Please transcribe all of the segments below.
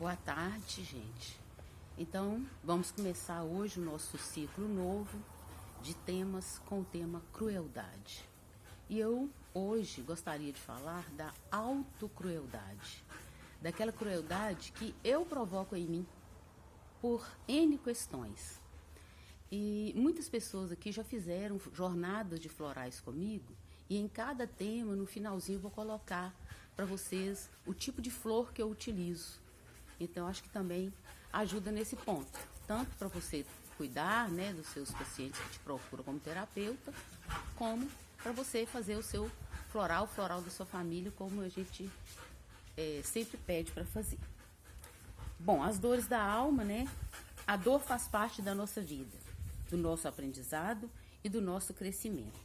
Boa tarde, gente. Então, vamos começar hoje o nosso ciclo novo de temas com o tema crueldade. E eu hoje gostaria de falar da autocrueldade, daquela crueldade que eu provoco em mim por N questões. E muitas pessoas aqui já fizeram jornadas de florais comigo e em cada tema, no finalzinho, eu vou colocar para vocês o tipo de flor que eu utilizo. Então, acho que também ajuda nesse ponto, tanto para você cuidar, né, dos seus pacientes que te procuram como terapeuta, como para você fazer o seu floral, o floral da sua família, como a gente sempre pede para fazer. Bom, as dores da alma, né? A dor faz parte da nossa vida, do nosso aprendizado e do nosso crescimento.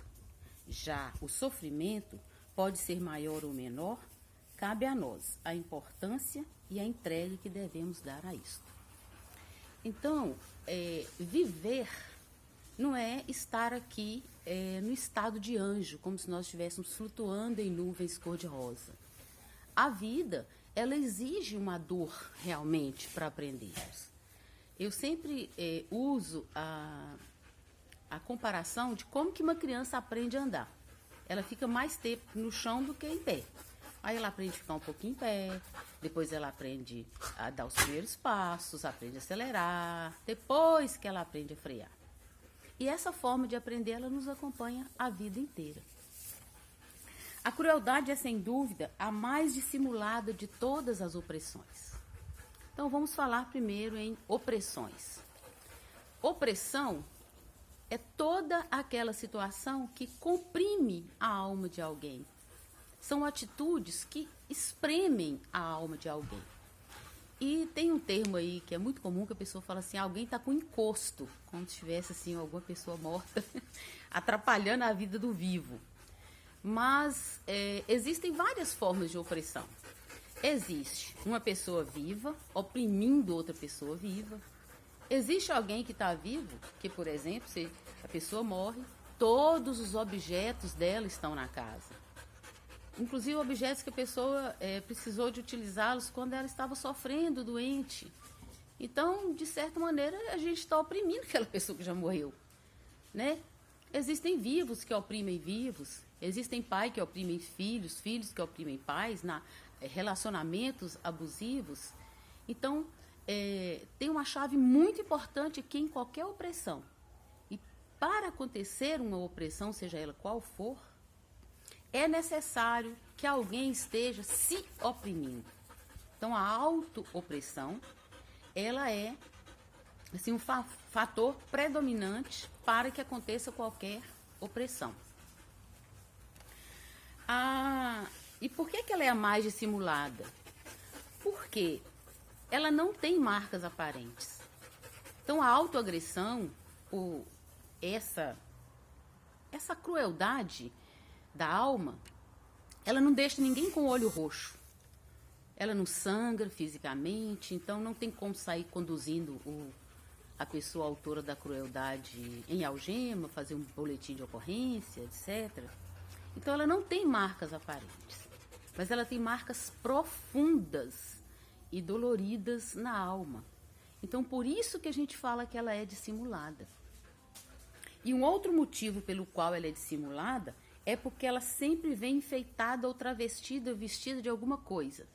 Já o sofrimento pode ser maior ou menor, cabe a nós a importância e a entrega que devemos dar a isto. Então, viver não é estar aqui no estado de anjo, como se nós estivéssemos flutuando em nuvens cor-de-rosa. A vida, ela exige uma dor realmente para aprendermos. Eu sempre uso a comparação de como que uma criança aprende a andar. Ela fica mais tempo no chão do que em pé. Aí ela aprende a ficar um pouquinho em pé, depois ela aprende a dar os primeiros passos, aprende a acelerar, depois que ela aprende a frear. E essa forma de aprender, ela nos acompanha a vida inteira. A crueldade é, sem dúvida, a mais dissimulada de todas as opressões. Então, vamos falar primeiro em opressões. Opressão é toda aquela situação que comprime a alma de alguém. São atitudes que espremem a alma de alguém. E tem um termo aí que é muito comum, que a pessoa fala assim, alguém está com encosto, como se tivesse assim, alguma pessoa morta, atrapalhando a vida do vivo. Mas existem várias formas de opressão. Existe uma pessoa viva oprimindo outra pessoa viva. Existe alguém que está vivo, que, por exemplo, se a pessoa morre, todos os objetos dela estão na casa. Inclusive objetos que a pessoa precisou de utilizá-los quando ela estava sofrendo, doente. Então, de certa maneira, a gente está oprimindo aquela pessoa que já morreu, né? Existem vivos que oprimem vivos, existem pais que oprimem filhos, filhos que oprimem pais, relacionamentos abusivos. Então, tem uma chave muito importante aqui em qualquer opressão. E para acontecer uma opressão, seja ela qual for, é necessário que alguém esteja se oprimindo. Então, a auto-opressão, ela é assim, um fator predominante para que aconteça qualquer opressão. E por que ela é a mais dissimulada? Porque ela não tem marcas aparentes. Então, a autoagressão, ou essa crueldade da alma, ela não deixa ninguém com o olho roxo. Ela não sangra fisicamente, então não tem como sair conduzindo a pessoa autora da crueldade em algema, fazer um boletim de ocorrência, etc. Então ela não tem marcas aparentes, mas ela tem marcas profundas e doloridas na alma. Então por isso que a gente fala que ela é dissimulada. E um outro motivo pelo qual ela é dissimulada é porque ela sempre vem enfeitada ou travestida, vestida de alguma coisa.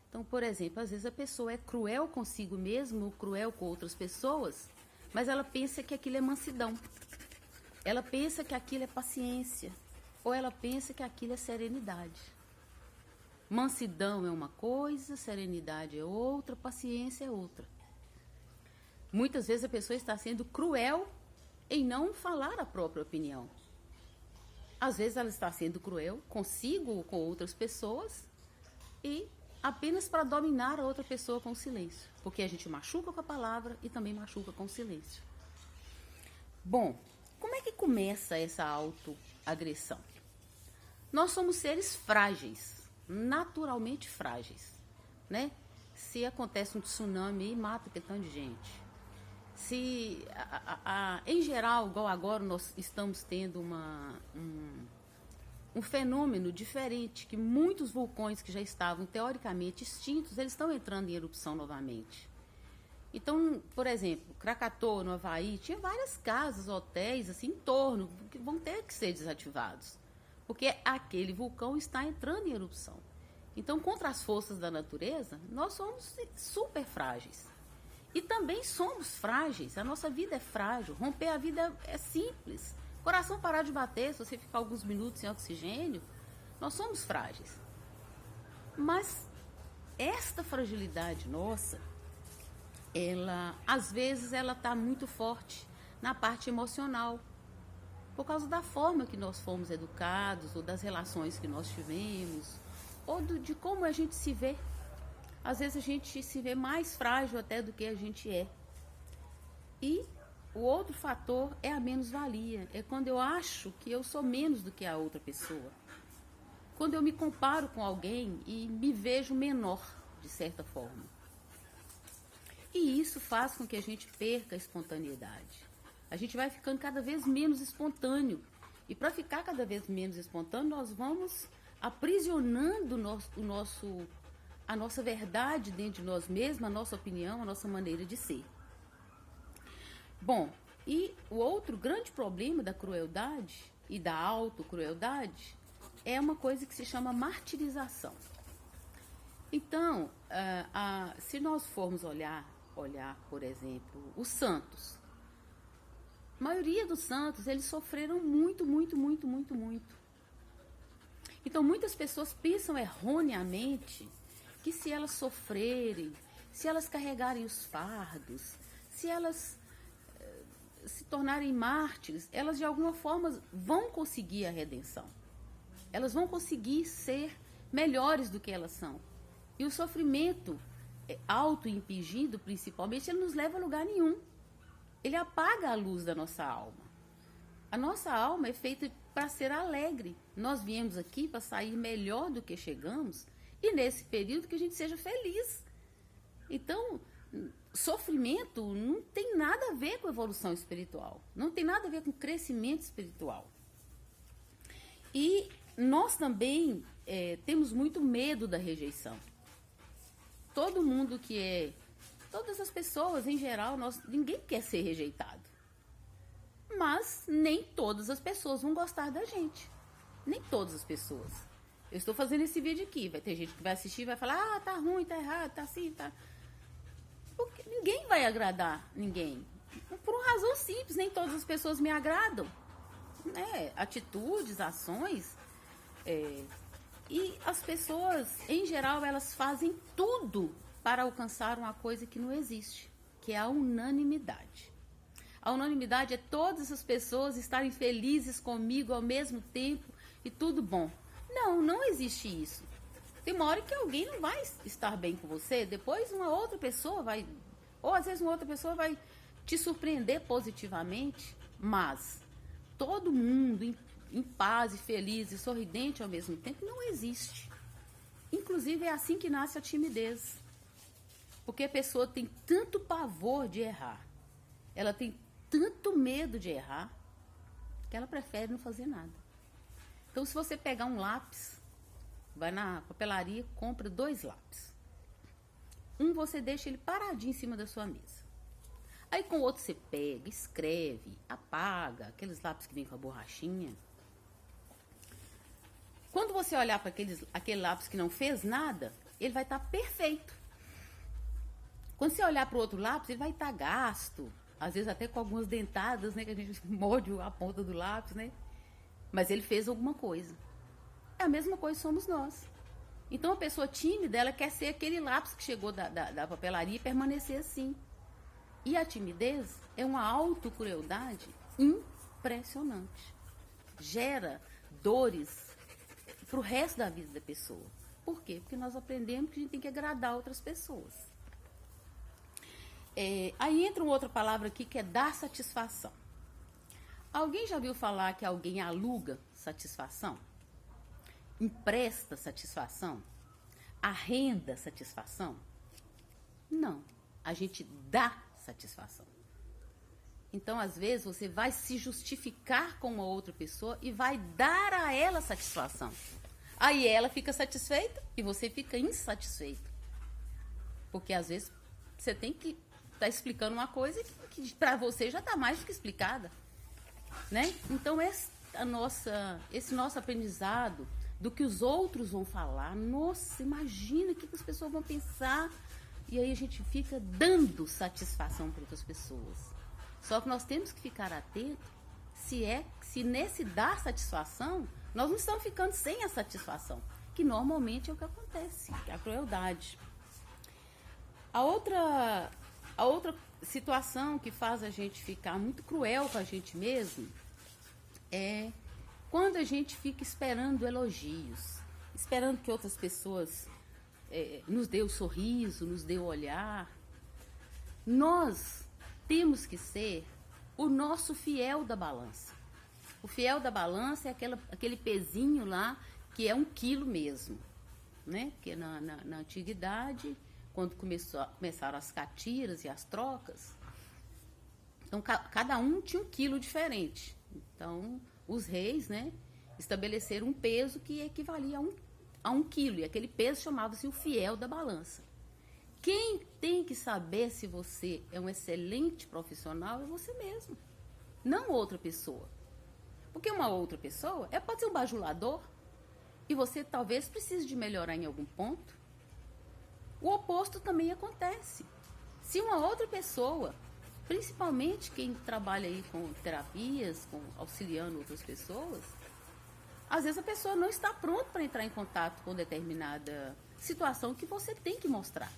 Então, por exemplo, às vezes a pessoa é cruel consigo mesma ou cruel com outras pessoas, mas ela pensa que aquilo é mansidão. Ela pensa que aquilo é paciência. Ou ela pensa que aquilo é serenidade. Mansidão é uma coisa, serenidade é outra, paciência é outra. Muitas vezes a pessoa está sendo cruel em não falar a própria opinião. Às vezes ela está sendo cruel consigo ou com outras pessoas e apenas para dominar a outra pessoa com o silêncio. Porque a gente machuca com a palavra e também machuca com o silêncio. Bom, como é que começa essa autoagressão? Nós somos seres frágeis, naturalmente frágeis, né? Se acontece um tsunami aí, mata aquele tanto de gente. Se, em geral, igual agora, nós estamos tendo um fenômeno diferente, que muitos vulcões que já estavam teoricamente extintos, eles estão entrando em erupção novamente. Então, por exemplo, Krakatoa, no Havaí, tinha várias casas, hotéis, assim, em torno, que vão ter que ser desativados, porque aquele vulcão está entrando em erupção. Então, contra as forças da natureza, nós somos super frágeis. E também somos frágeis, a nossa vida é frágil, romper a vida é simples. Coração parar de bater, se você ficar alguns minutos sem oxigênio, nós somos frágeis. Mas esta fragilidade nossa, às vezes ela está muito forte na parte emocional, por causa da forma que nós fomos educados, ou das relações que nós tivemos, ou de como a gente se vê. Às vezes a gente se vê mais frágil até do que a gente é. E o outro fator é a menos-valia. É quando eu acho que eu sou menos do que a outra pessoa. Quando eu me comparo com alguém e me vejo menor, de certa forma. E isso faz com que a gente perca a espontaneidade. A gente vai ficando cada vez menos espontâneo. E para ficar cada vez menos espontâneo, nós vamos aprisionando a nossa verdade dentro de nós mesmos, a nossa opinião, a nossa maneira de ser. Bom, e o outro grande problema da crueldade e da autocrueldade é uma coisa que se chama martirização. Então, se nós formos olhar, por exemplo, os santos, a maioria dos santos, eles sofreram muito, muito, muito, muito, muito. Então, muitas pessoas pensam erroneamente que se elas sofrerem, se elas carregarem os fardos, se elas se tornarem mártires, elas de alguma forma vão conseguir a redenção. Elas vão conseguir ser melhores do que elas são. E o sofrimento auto-impingido, principalmente, ele nos leva a lugar nenhum. Ele apaga a luz da nossa alma. A nossa alma é feita para ser alegre. Nós viemos aqui para sair melhor do que chegamos, e nesse período que a gente seja feliz. Então, sofrimento não tem nada a ver com evolução espiritual. Não tem nada a ver com crescimento espiritual. E nós também temos muito medo da rejeição. Todo mundo todas as pessoas em geral, ninguém quer ser rejeitado. Mas nem todas as pessoas vão gostar da gente. Nem todas as pessoas. Eu estou fazendo esse vídeo aqui, vai ter gente que vai assistir e vai falar, tá ruim, tá errado, tá assim, tá... Porque ninguém vai agradar ninguém. Por uma razão simples, nem todas as pessoas me agradam. Atitudes, ações. E as pessoas, em geral, elas fazem tudo para alcançar uma coisa que não existe, que é a unanimidade. A unanimidade é todas as pessoas estarem felizes comigo ao mesmo tempo e tudo bom. Não existe isso. Tem uma hora que alguém não vai estar bem com você, depois uma outra pessoa vai, ou às vezes uma outra pessoa vai te surpreender positivamente, mas todo mundo em paz e feliz e sorridente ao mesmo tempo não existe. Inclusive é assim que nasce a timidez. Porque a pessoa tem tanto pavor de errar, ela tem tanto medo de errar, que ela prefere não fazer nada. Então, se você pegar um lápis, vai na papelaria, compra 2 lápis. Um você deixa ele paradinho em cima da sua mesa. Aí com o outro você pega, escreve, apaga, aqueles lápis que vem com a borrachinha. Quando você olhar para aquele lápis que não fez nada, ele vai estar perfeito. Quando você olhar para o outro lápis, ele vai estar gasto, às vezes até com algumas dentadas, né, que a gente morde a ponta do lápis, né? Mas ele fez alguma coisa. É a mesma coisa somos nós. Então a pessoa tímida, ela quer ser aquele lápis que chegou da papelaria e permanecer assim. E a timidez é uma autocrueldade impressionante. Gera dores para o resto da vida da pessoa. Por quê? Porque nós aprendemos que a gente tem que agradar outras pessoas. Aí entra uma outra palavra aqui que é dar satisfação. Alguém já viu falar que alguém aluga satisfação? Empresta satisfação? Arrenda satisfação? Não. A gente dá satisfação. Então, às vezes, você vai se justificar com uma outra pessoa e vai dar a ela satisfação. Aí ela fica satisfeita e você fica insatisfeito. Porque, às vezes, você tem que estar explicando uma coisa que para você já está mais do que explicada. Né? Então, esse nosso aprendizado do que os outros vão falar, nossa, imagina o que as pessoas vão pensar. E aí a gente fica dando satisfação para outras pessoas. Só que nós temos que ficar atentos se nesse dar satisfação, nós não estamos ficando sem a satisfação, que normalmente é o que acontece, que é a crueldade. A outra situação que faz a gente ficar muito cruel com a gente mesmo é quando a gente fica esperando elogios, esperando que outras pessoas nos dê o sorriso, nos dê o olhar. Nós temos que ser o nosso fiel da balança. O fiel da balança é aquele pezinho lá que é 1 quilo mesmo, né? Porque na antiguidade, quando começaram as catiras e as trocas, então cada um tinha 1 quilo diferente. Então os reis, né, estabeleceram um peso que equivalia a 1 quilo, e aquele peso chamava-se o fiel da balança. Quem tem que saber se você é um excelente profissional é você mesmo, não outra pessoa. Porque uma outra pessoa pode ser um bajulador e você talvez precise de melhorar em algum ponto. O oposto também acontece. Se uma outra pessoa, principalmente quem trabalha aí com terapias, auxiliando outras pessoas, às vezes a pessoa não está pronta para entrar em contato com determinada situação que você tem que mostrar.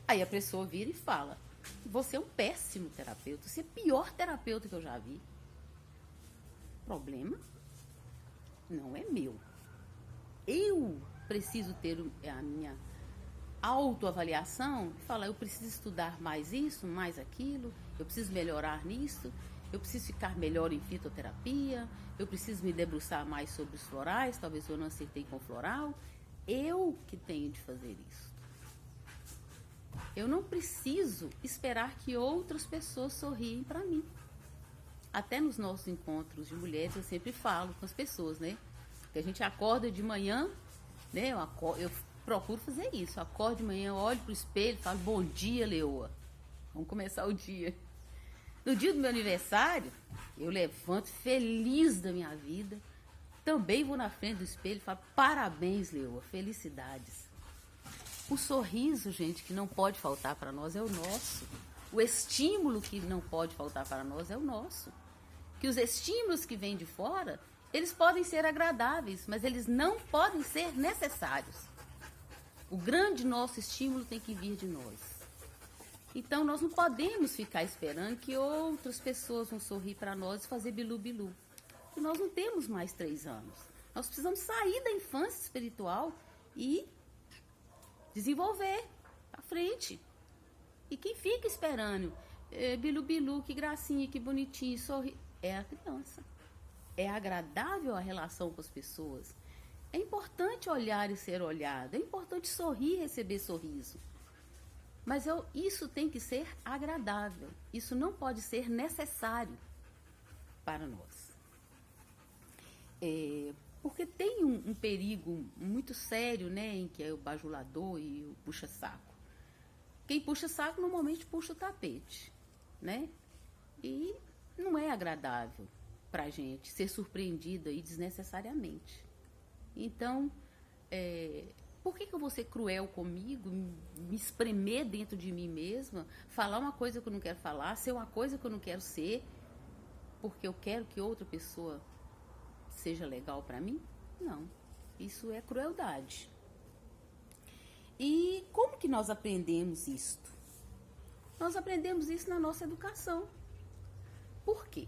Aí a pessoa vira e fala: você é um péssimo terapeuta, você é o pior terapeuta que eu já vi. O problema não é meu. Eu preciso ter a minha autoavaliação e falar: eu preciso estudar mais isso, mais aquilo, eu preciso melhorar nisso, eu preciso ficar melhor em fitoterapia, eu preciso me debruçar mais sobre os florais, talvez eu não acertei com floral. Eu que tenho de fazer isso. Eu não preciso esperar que outras pessoas sorriem para mim. Até nos nossos encontros de mulheres eu sempre falo com as pessoas, né? Que a gente acorda de manhã, né? Eu procuro fazer isso. Eu acordo de manhã, olho para o espelho e falo: bom dia, Leoa. Vamos começar o dia. No dia do meu aniversário, eu levanto feliz da minha vida. Também vou na frente do espelho e falo: parabéns, Leoa, felicidades. O sorriso, gente, que não pode faltar para nós é o nosso. O estímulo que não pode faltar para nós é o nosso. Que os estímulos que vêm de fora, eles podem ser agradáveis, mas eles não podem ser necessários. O grande nosso estímulo tem que vir de nós. Então, nós não podemos ficar esperando que outras pessoas vão sorrir para nós e fazer bilu-bilu. Porque nós não temos mais 3 anos. Nós precisamos sair da infância espiritual e desenvolver à frente. E quem fica esperando bilu-bilu, que gracinha, que bonitinho, sorri, é a criança. É agradável a relação com as pessoas. É importante olhar e ser olhado. É importante sorrir e receber sorriso. Mas isso tem que ser agradável. Isso não pode ser necessário para nós. Porque tem um perigo muito sério, né, em que é o bajulador e o puxa-saco. Quem puxa saco normalmente puxa o tapete, né? E não é agradável para a gente ser surpreendida aí desnecessariamente. Então, por que eu vou ser cruel comigo, me espremer dentro de mim mesma, falar uma coisa que eu não quero falar, ser uma coisa que eu não quero ser, porque eu quero que outra pessoa seja legal para mim? Não, isso é crueldade. E como que nós aprendemos isto? Nós aprendemos isso na nossa educação. Por quê?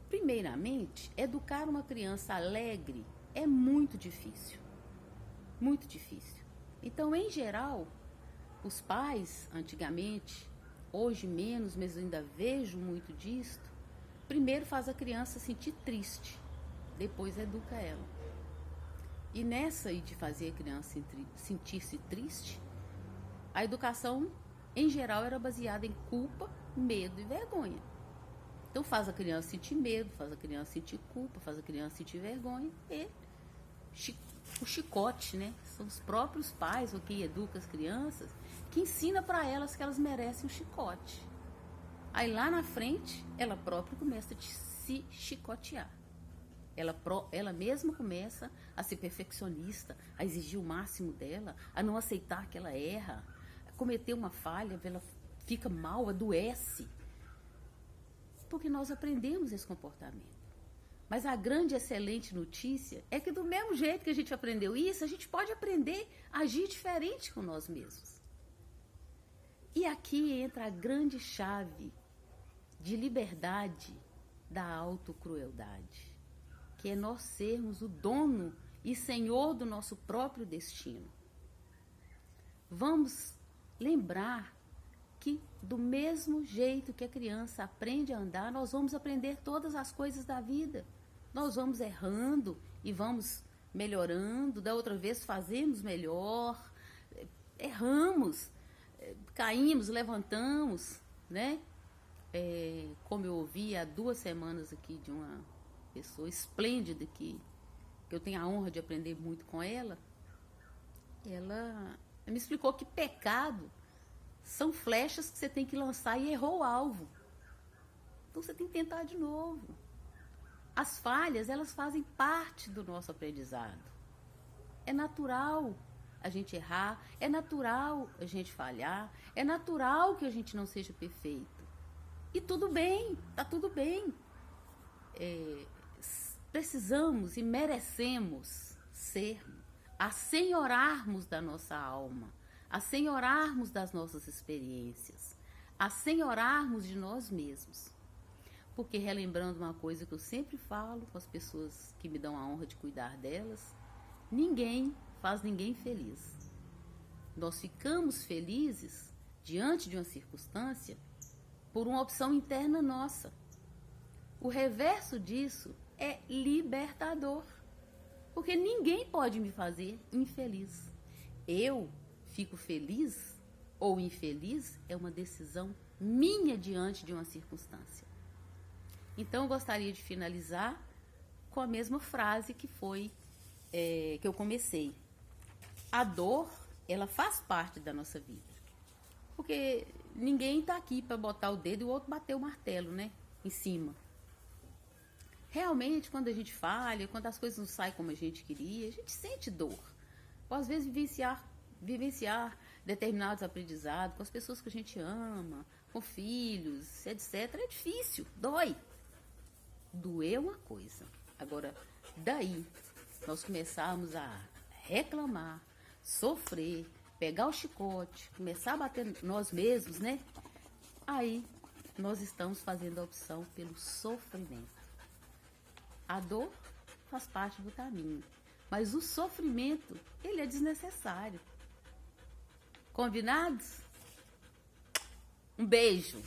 Primeiramente, educar uma criança alegre é muito difícil. Muito difícil. Então, em geral, os pais, antigamente, hoje menos, mas eu ainda vejo muito disto, primeiro faz a criança sentir triste, depois educa ela. E nessa aí de fazer a criança sentir-se triste, a educação, em geral, era baseada em culpa medo e vergonha. Então faz a criança sentir medo, faz a criança sentir culpa, faz a criança sentir vergonha e o chicote, né? São os próprios pais, ou quem educa as crianças, que ensina para elas que elas merecem um chicote. Aí lá na frente, ela própria começa a se chicotear. Ela mesma começa a ser perfeccionista, a exigir o máximo dela, a não aceitar que ela erra, a cometer uma falha, ela fica mal, adoece. Porque nós aprendemos esse comportamento. Mas a grande, excelente notícia é que do mesmo jeito que a gente aprendeu isso, a gente pode aprender a agir diferente com nós mesmos. E aqui entra a grande chave de liberdade da autocrueldade, que é nós sermos o dono e senhor do nosso próprio destino. Vamos lembrar que do mesmo jeito que a criança aprende a andar, nós vamos aprender todas as coisas da vida. Nós vamos errando e vamos melhorando, da outra vez fazemos melhor, erramos, caímos, levantamos, né? Como eu ouvi há 2 semanas aqui de uma pessoa esplêndida que eu tenho a honra de aprender muito com ela, ela me explicou que pecado são flechas que você tem que lançar e errou o alvo. Então você tem que tentar de novo. As falhas, elas fazem parte do nosso aprendizado. É natural a gente errar, é natural a gente falhar, é natural que a gente não seja perfeito. E tudo bem, tá tudo bem. Precisamos e merecemos ser, assenhorarmos da nossa alma, assenhorarmos das nossas experiências, assenhorarmos de nós mesmos. Porque, relembrando uma coisa que eu sempre falo com as pessoas que me dão a honra de cuidar delas, ninguém faz ninguém feliz. Nós ficamos felizes diante de uma circunstância por uma opção interna nossa. O reverso disso é libertador, porque ninguém pode me fazer infeliz. Eu fico feliz ou infeliz é uma decisão minha diante de uma circunstância. Então, eu gostaria de finalizar com a mesma frase que foi que eu comecei. A dor, ela faz parte da nossa vida. Porque ninguém está aqui para botar o dedo e o outro bater o martelo, né? Em cima. Realmente, quando a gente falha, quando as coisas não saem como a gente queria, a gente sente dor. Ou às vezes vivenciar determinados aprendizados com as pessoas que a gente ama, com filhos, etc. É difícil, dói. Doer uma coisa. Agora, daí, nós começarmos a reclamar, sofrer, pegar o chicote, começar a bater nós mesmos, né? Aí, nós estamos fazendo a opção pelo sofrimento. A dor faz parte do caminho, mas o sofrimento, ele é desnecessário. Combinados? Um beijo!